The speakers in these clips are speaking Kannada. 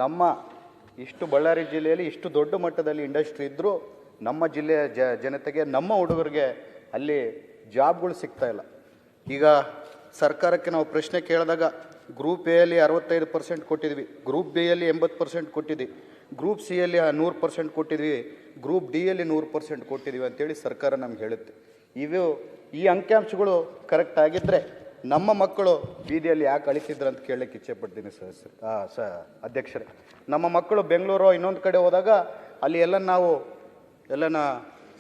ನಮ್ಮ ಇಷ್ಟು ಬಳ್ಳಾರಿ ಜಿಲ್ಲೆಯಲ್ಲಿ ಇಷ್ಟು ದೊಡ್ಡ ಮಟ್ಟದಲ್ಲಿ ಇಂಡಸ್ಟ್ರಿ ಇದ್ದರೂ ನಮ್ಮ ಜಿಲ್ಲೆಯ ಜನತೆಗೆ ನಮ್ಮ ಹುಡುಗರಿಗೆ ಅಲ್ಲಿ ಜಾಬ್ಗಳು ಸಿಗ್ತಾ ಇಲ್ಲ. ಈಗ ಸರ್ಕಾರಕ್ಕೆ ನಾವು ಪ್ರಶ್ನೆ ಕೇಳಿದಾಗ ಗ್ರೂಪ್ ಎ ಯಲ್ಲಿ 65% ಕೊಟ್ಟಿದ್ವಿ, ಗ್ರೂಪ್ ಬಿ ಯಲ್ಲಿ 80% ಕೊಟ್ಟಿದ್ವಿ, ಗ್ರೂಪ್ ಸಿ ಯಲ್ಲಿ 100% ಕೊಟ್ಟಿದ್ವಿ, ಗ್ರೂಪ್ ಡಿ ಯಲ್ಲಿ 100% ಕೊಟ್ಟಿದ್ವಿ ಅಂತೇಳಿ ಸರ್ಕಾರ ನಮ್ಗೆ ಹೇಳುತ್ತೆ. ಈ ಅಂಕಿಅಂಶಗಳು ಕರೆಕ್ಟ್ ಆಗಿದ್ದರೆ ನಮ್ಮ ಮಕ್ಕಳು ಬೀದಿಯಲ್ಲಿ ಯಾಕೆ ಅಳಿತಿದ್ರು ಅಂತ ಕೇಳಲಿಕ್ಕೆ ಇಚ್ಛೆಪಡ್ತೀನಿ ಅಧ್ಯಕ್ಷರೇ. ನಮ್ಮ ಮಕ್ಕಳು ಬೆಂಗಳೂರು ಇನ್ನೊಂದು ಕಡೆ ಹೋದಾಗ ಅಲ್ಲಿ ಎಲ್ಲನ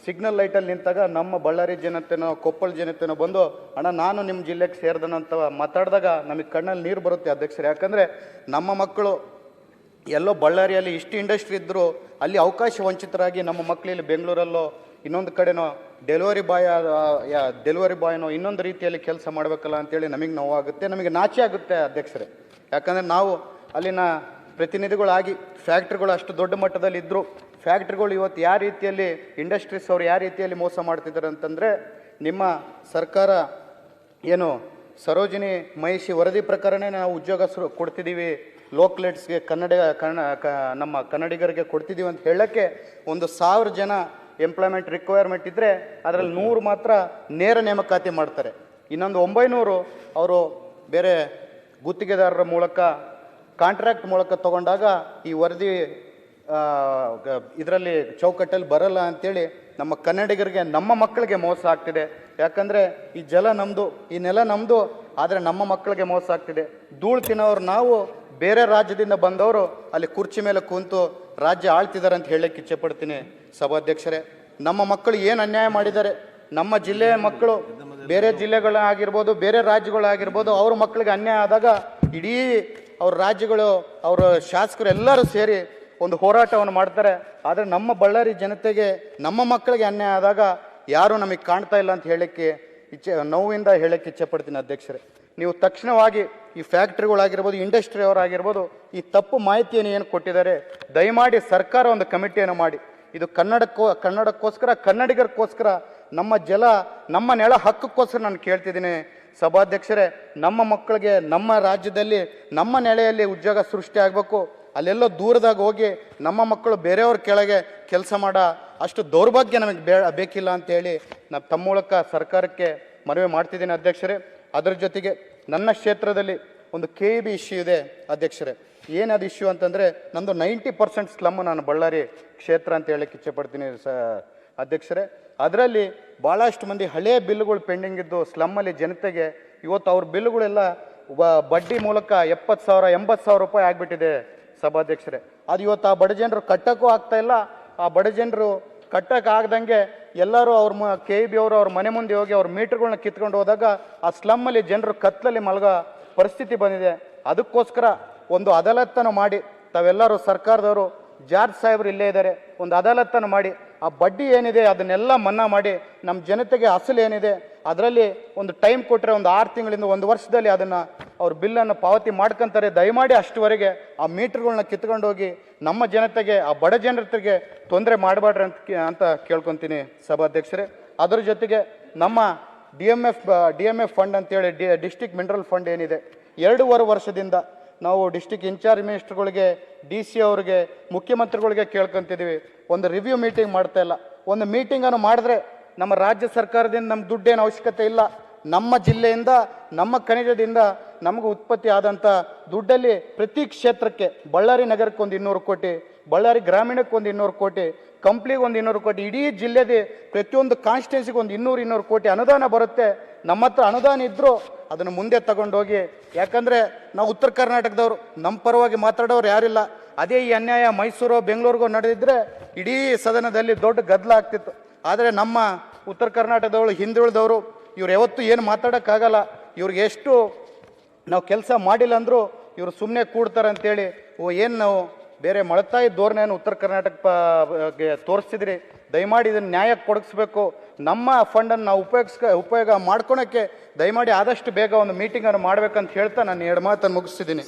ಸಿಗ್ನಲ್ ಲೈಟಲ್ಲಿ ನಿಂತಾಗ ನಮ್ಮ ಬಳ್ಳಾರಿ ಜನತೆನೋ ಕೊಪ್ಪಳ ಜನತೆನೋ ಬಂದು ಅಣ್ಣ ನಾನು ನಿಮ್ಮ ಜಿಲ್ಲೆಗೆ ಸೇರಿದನಂತ ಮಾತಾಡಿದಾಗ ನಮಗೆ ಕಣ್ಣಲ್ಲಿ ನೀರು ಬರುತ್ತೆ ಅಧ್ಯಕ್ಷರೇ. ಯಾಕಂದರೆ ನಮ್ಮ ಮಕ್ಕಳು ಎಲ್ಲೋ ಬಳ್ಳಾರಿಯಲ್ಲಿ ಇಷ್ಟು ಇಂಡಸ್ಟ್ರಿ ಇದ್ದರೂ ಅಲ್ಲಿ ಅವಕಾಶ ವಂಚಿತರಾಗಿ ನಮ್ಮ ಮಕ್ಕಳಲ್ಲಿ ಬೆಂಗಳೂರಲ್ಲೋ ಇನ್ನೊಂದು ಕಡೆನೋ ಡೆಲಿವರಿ ಬಾಯ್ನೋ ಇನ್ನೊಂದು ರೀತಿಯಲ್ಲಿ ಕೆಲಸ ಮಾಡಬೇಕಲ್ಲ ಅಂತೇಳಿ ನಮಗೆ ನೋವಾಗುತ್ತೆ, ನಮಗೆ ನಾಚೆ ಆಗುತ್ತೆ ಅಧ್ಯಕ್ಷರೇ. ಯಾಕಂದರೆ ನಾವು ಅಲ್ಲಿನ ಪ್ರತಿನಿಧಿಗಳಾಗಿ ಫ್ಯಾಕ್ಟ್ರಿಗಳು ಅಷ್ಟು ದೊಡ್ಡ ಮಟ್ಟದಲ್ಲಿ ಇದ್ದರು, ಫ್ಯಾಕ್ಟ್ರಿಗಳು ಇವತ್ತು ಯಾವ ರೀತಿಯಲ್ಲಿ ಇಂಡಸ್ಟ್ರೀಸ್ ಅವರು ಯಾವ ರೀತಿಯಲ್ಲಿ ಮೋಸ ಮಾಡ್ತಿದ್ದಾರೆ ಅಂತಂದರೆ, ನಿಮ್ಮ ಸರ್ಕಾರ ಏನು ಸರೋಜಿನಿ ಮಹಿಷಿ ವರದಿ ಪ್ರಕಾರನೇ ನಾವು ಉದ್ಯೋಗ ಕೊಡ್ತಿದ್ದೀವಿ, ಲೋಕ್ಲೆಟ್ಸ್ಗೆ ನಮ್ಮ ಕನ್ನಡಿಗರಿಗೆ ಕೊಡ್ತಿದ್ದೀವಿ ಅಂತ ಹೇಳೋಕ್ಕೆ 1,000 ಜನ ಎಂಪ್ಲಾಯ್ಮೆಂಟ್ ರಿಕ್ವೈರ್ಮೆಂಟ್ ಇದ್ದರೆ ಅದರಲ್ಲಿ 100 ಮಾತ್ರ ನೇರ ನೇಮಕಾತಿ ಮಾಡ್ತಾರೆ. ಇನ್ನೊಂದು 900 ಅವರು ಬೇರೆ ಗುತ್ತಿಗೆದಾರರ ಮೂಲಕ ಕಾಂಟ್ರಾಕ್ಟ್ ಮೂಲಕ ತಗೊಂಡಾಗ ಈ ವರದಿ ಇದರಲ್ಲಿ ಚೌಕಟ್ಟಲ್ಲಿ ಬರಲ್ಲ ಅಂಥೇಳಿ ನಮ್ಮ ಕನ್ನಡಿಗರಿಗೆ ನಮ್ಮ ಮಕ್ಕಳಿಗೆ ಮೋಸ ಆಗ್ತಿದೆ. ಯಾಕಂದರೆ ಈ ಜಲ ನಮ್ಮದು, ಈ ನೆಲ ನಮ್ಮದು, ಆದರೆ ನಮ್ಮ ಮಕ್ಕಳಿಗೆ ಮೋಸ ಆಗ್ತಿದೆ. ಧೂಳು ತಿನ್ನೋರು ನಾವು, ಬೇರೆ ರಾಜ್ಯದಿಂದ ಬಂದವರು ಅಲ್ಲಿ ಕುರ್ಚಿ ಮೇಲೆ ಕೂತು ರಾಜ್ಯ ಆಳ್ತಿದ್ದಾರೆ ಅಂತ ಹೇಳಕ್ಕೆ ಇಚ್ಛೆಪಡ್ತೀನಿ ಸಭಾಧ್ಯಕ್ಷರೇ. ನಮ್ಮ ಮಕ್ಕಳು ಏನು ಅನ್ಯಾಯ ಮಾಡಿದ್ದಾರೆ, ನಮ್ಮ ಜಿಲ್ಲೆಯ ಮಕ್ಕಳು ಬೇರೆ ಜಿಲ್ಲೆಗಳಾಗಿರ್ಬೋದು ಬೇರೆ ರಾಜ್ಯಗಳಾಗಿರ್ಬೋದು ಅವ್ರ ಮಕ್ಕಳಿಗೆ ಅನ್ಯಾಯ ಆದಾಗ ಇಡೀ ಅವ್ರ ರಾಜ್ಯಗಳು ಅವರ ಶಾಸಕರು ಎಲ್ಲರೂ ಸೇರಿ ಒಂದು ಹೋರಾಟವನ್ನು ಮಾಡ್ತಾರೆ. ಆದರೆ ನಮ್ಮ ಬಳ್ಳಾರಿ ಜನತೆಗೆ ನಮ್ಮ ಮಕ್ಕಳಿಗೆ ಅನ್ಯಾಯ ಆದಾಗ ಯಾರೂ ನಮಗೆ ಕಾಣ್ತಾ ಇಲ್ಲ ಅಂತ ಹೇಳಕ್ಕೆ ನೋವಿಂದ ಹೇಳಕ್ಕೆ ಇಚ್ಛೆಪಡ್ತೀನಿ ಅಧ್ಯಕ್ಷರೇ. ನೀವು ತಕ್ಷಣವಾಗಿ ಈ ಫ್ಯಾಕ್ಟ್ರಿಗಳಾಗಿರ್ಬೋದು ಇಂಡಸ್ಟ್ರಿ ಅವರಾಗಿರ್ಬೋದು ಈ ತಪ್ಪು ಮಾಹಿತಿಯನ್ನು ಏನು ಕೊಟ್ಟಿದ್ದಾರೆ ದಯಮಾಡಿ ಸರ್ಕಾರ ಒಂದು ಕಮಿಟಿಯನ್ನು ಮಾಡಿ, ಇದು ಕನ್ನಡಕ್ಕೋಸ್ಕರ ಕನ್ನಡಿಗರಿಗೋಸ್ಕರ ನಮ್ಮ ನಮ್ಮ ನೆಲ ಹಕ್ಕಕ್ಕೋಸ್ಕರ ನಾನು ಕೇಳ್ತಿದ್ದೀನಿ ಸಭಾಧ್ಯಕ್ಷರೇ. ನಮ್ಮ ಮಕ್ಕಳಿಗೆ ನಮ್ಮ ರಾಜ್ಯದಲ್ಲಿ ನಮ್ಮ ನೆಲೆಯಲ್ಲಿ ಉದ್ಯೋಗ ಸೃಷ್ಟಿ ಆಗಬೇಕು. ಅಲ್ಲೆಲ್ಲೋ ದೂರದಾಗ ಹೋಗಿ ನಮ್ಮ ಮಕ್ಕಳು ಬೇರೆಯವ್ರ ಕೆಳಗೆ ಕೆಲಸ ಮಾಡೋ ಅಷ್ಟು ದೌರ್ಭಾಗ್ಯ ನಮಗೆ ಬೇಕಿಲ್ಲ ಅಂತೇಳಿ ನಾನು ತಮ್ಮ ಮೂಲಕ ಸರ್ಕಾರಕ್ಕೆ ಮನವಿ ಮಾಡ್ತಿದ್ದೀನಿ ಅಧ್ಯಕ್ಷರೇ. ಅದರ ಜೊತೆಗೆ ನನ್ನ ಕ್ಷೇತ್ರದಲ್ಲಿ ಒಂದು KEB ಇಶ್ಯೂ ಇದೆ ಅಧ್ಯಕ್ಷರೇ. ಏನದು ಇಶ್ಯೂ ಅಂತಂದರೆ, ನಂದು 90% ಸ್ಲಮ್ಮು ನಾನು ಬಳ್ಳಾರಿ ಕ್ಷೇತ್ರ ಅಂತ ಹೇಳಕ್ಕೆ ಇಚ್ಛೆಪಡ್ತೀನಿ ಅಧ್ಯಕ್ಷರೇ. ಅದರಲ್ಲಿ ಭಾಳಷ್ಟು ಮಂದಿ ಹಳೆಯ ಬಿಲ್ಗಳು ಪೆಂಡಿಂಗ್ ಇದ್ದು ಸ್ಲಮ್ಮಲ್ಲಿ ಜನತೆಗೆ ಇವತ್ತು ಅವ್ರ ಬಿಲ್ಗಳೆಲ್ಲ ಬಡ್ಡಿ ಮೂಲಕ 70,000 80,000 ರೂಪಾಯಿ ಆಗಿಬಿಟ್ಟಿದೆ ಸಭಾಧ್ಯಕ್ಷರೇ. ಅದು ಇವತ್ತು ಆ ಬಡ ಜನರು ಕಟ್ಟೋಕ್ಕೂ ಆಗ್ತಾಯಿಲ್ಲ. ಆ ಬಡ ಜನರು ಕಟ್ಟೋಕ್ಕಾಗ್ದಂಗೆ ಎಲ್ಲರೂ KEB ಅವರು ಅವ್ರ ಮನೆ ಮುಂದೆ ಹೋಗಿ ಅವ್ರ ಮೀಟ್ರ್ಗಳನ್ನ ಕಿತ್ಕೊಂಡು ಹೋದಾಗ ಆ ಸ್ಲಮ್ಮಲ್ಲಿ ಜನರು ಕತ್ತಲಲ್ಲಿ ಮಲಗೋ ಪರಿಸ್ಥಿತಿ ಬಂದಿದೆ. ಅದಕ್ಕೋಸ್ಕರ ಒಂದು ಅದಾಲತ್ತನ್ನು ಮಾಡಿ, ತಾವೆಲ್ಲರೂ ಸರ್ಕಾರದವರು ಜಾರ್ಜ್ ಸಾಹೇಬರು ಇಲ್ಲೇ ಇದ್ದಾರೆ, ಒಂದು ಅದಾಲತ್ತನ್ನು ಮಾಡಿ ಆ ಬಡ್ಡಿ ಏನಿದೆ ಅದನ್ನೆಲ್ಲ ಮನ್ನಾ ಮಾಡಿ ನಮ್ಮ ಜನತೆಗೆ ಅಸಲು ಏನಿದೆ ಅದರಲ್ಲಿ ಒಂದು ಟೈಮ್ ಕೊಟ್ಟರೆ ಒಂದು 6 ತಿಂಗಳಿಂದ 1 ವರ್ಷದಲ್ಲಿ ಅದನ್ನು ಅವ್ರ ಬಿಲ್ಲನ್ನು ಪಾವತಿ ಮಾಡ್ಕೊತಾರೆ. ದಯಮಾಡಿ ಅಷ್ಟುವರೆಗೆ ಆ ಮೀಟ್ರ್ಗಳನ್ನ ಕಿತ್ಕೊಂಡು ಹೋಗಿ ನಮ್ಮ ಜನತೆಗೆ, ಆ ಬಡ ಜನತೆಗೆ ತೊಂದರೆ ಮಾಡಬೇಡ್ರಿ ಅಂತ ಕೇಳ್ಕೊತೀನಿ ಸಭಾಧ್ಯಕ್ಷರೇ. ಅದರ ಜೊತೆಗೆ ನಮ್ಮ DMF ಫಂಡ್ ಅಂತೇಳಿ ಡಿಸ್ಟಿಕ್ ಮಿನರಲ್ ಫಂಡ್ ಏನಿದೆ 2.5 ವರ್ಷದಿಂದ ನಾವು ಡಿಸ್ಟಿಕ್ ಇನ್ಚಾರ್ಜ್ ಮಿನಿಸ್ಟರ್ಗಳಿಗೆ DC ಅವ್ರಿಗೆ ಮುಖ್ಯಮಂತ್ರಿಗಳಿಗೆ ಕೇಳ್ಕೊತಿದ್ದೀವಿ, ಒಂದು ರಿವ್ಯೂ ಮೀಟಿಂಗ್ ಮಾಡ್ತಾ ಇಲ್ಲ. ಒಂದು ಮೀಟಿಂಗನ್ನು ಮಾಡಿದ್ರೆ ನಮ್ಮ ರಾಜ್ಯ ಸರ್ಕಾರದಿಂದ ನಮ್ಗೆ ದುಡ್ಡೇನು ಅವಶ್ಯಕತೆ ಇಲ್ಲ, ನಮ್ಮ ಜಿಲ್ಲೆಯಿಂದ ನಮ್ಮ ಖನಿಜದಿಂದ ನಮಗೆ ಉತ್ಪತ್ತಿ ಆದಂಥ ದುಡ್ಡಲ್ಲಿ ಪ್ರತಿ ಕ್ಷೇತ್ರಕ್ಕೆ ಬಳ್ಳಾರಿ ನಗರಕ್ಕೆ ಒಂದು 200 ಕೋಟಿ, ಬಳ್ಳಾರಿ ಗ್ರಾಮೀಣಕ್ಕೆ ಒಂದು 200 ಕೋಟಿ, ಕಂಪ್ಲಿಗೆ ಒಂದು 200 ಕೋಟಿ, ಇಡೀ ಜಿಲ್ಲೆದೆ ಪ್ರತಿಯೊಂದು ಕಾನ್ಸ್ಟಿಟ್ಯೂನ್ಸಿಗೆ ಒಂದು 200 ಕೋಟಿ ಅನುದಾನ ಬರುತ್ತೆ. ನಮ್ಮ ಹತ್ರ ಅನುದಾನ ಇದ್ದರೂ ಅದನ್ನು ಮುಂದೆ ತಗೊಂಡೋಗಿ, ಯಾಕಂದರೆ ನಾವು ಉತ್ತರ ಕರ್ನಾಟಕದವರು, ನಮ್ಮ ಪರವಾಗಿ ಮಾತಾಡೋರು ಯಾರಿಲ್ಲ. ಅದೇ ಈ ಅನ್ಯಾಯ ಮೈಸೂರು ಬೆಂಗಳೂರಿಗೂ ನಡೆದಿದ್ದರೆ ಇಡೀ ಸದನದಲ್ಲಿ ದೊಡ್ಡ ಗದ್ದಲ ಆಗ್ತಿತ್ತು. ಆದರೆ ನಮ್ಮ ಉತ್ತರ ಕರ್ನಾಟಕದವರು ಹಿಂದುಳಿದವರು ಇವ್ರು ಯಾವತ್ತೂ ಏನು ಮಾತಾಡೋಕ್ಕಾಗಲ್ಲ. ಇವ್ರಿಗೆ ಎಷ್ಟು ನಾವು ಕೆಲಸ ಮಾಡಿಲ್ಲ ಅಂದರೂ ಇವರು ಸುಮ್ಮನೆ ಕೂಡ್ತಾರೆ ಅಂತೇಳಿ ಏನು ನಾವು ಬೇರೆ ಮಳತಾಯಿ ಧೋರಣೆಯನ್ನು ಉತ್ತರ ಕರ್ನಾಟಕಕ್ಕೆ ತೋರಿಸ್ತಿದ್ರಿ. ದಯಮಾಡಿ ಇದನ್ನು ನ್ಯಾಯಕ್ಕೆ ಕೊಡಿಸ್ಬೇಕು. ನಮ್ಮ ಫಂಡನ್ನು ನಾವು ಉಪಯೋಗ ಮಾಡ್ಕೊಳಕ್ಕೆ ದಯಮಾಡಿ ಆದಷ್ಟು ಬೇಗ ಒಂದು ಮೀಟಿಂಗನ್ನು ಮಾಡಬೇಕಂತ ಹೇಳ್ತಾ ನಾನು 2 ಮಾತನ್ನು ಮುಗಿಸ್ತಿದ್ದೀನಿ.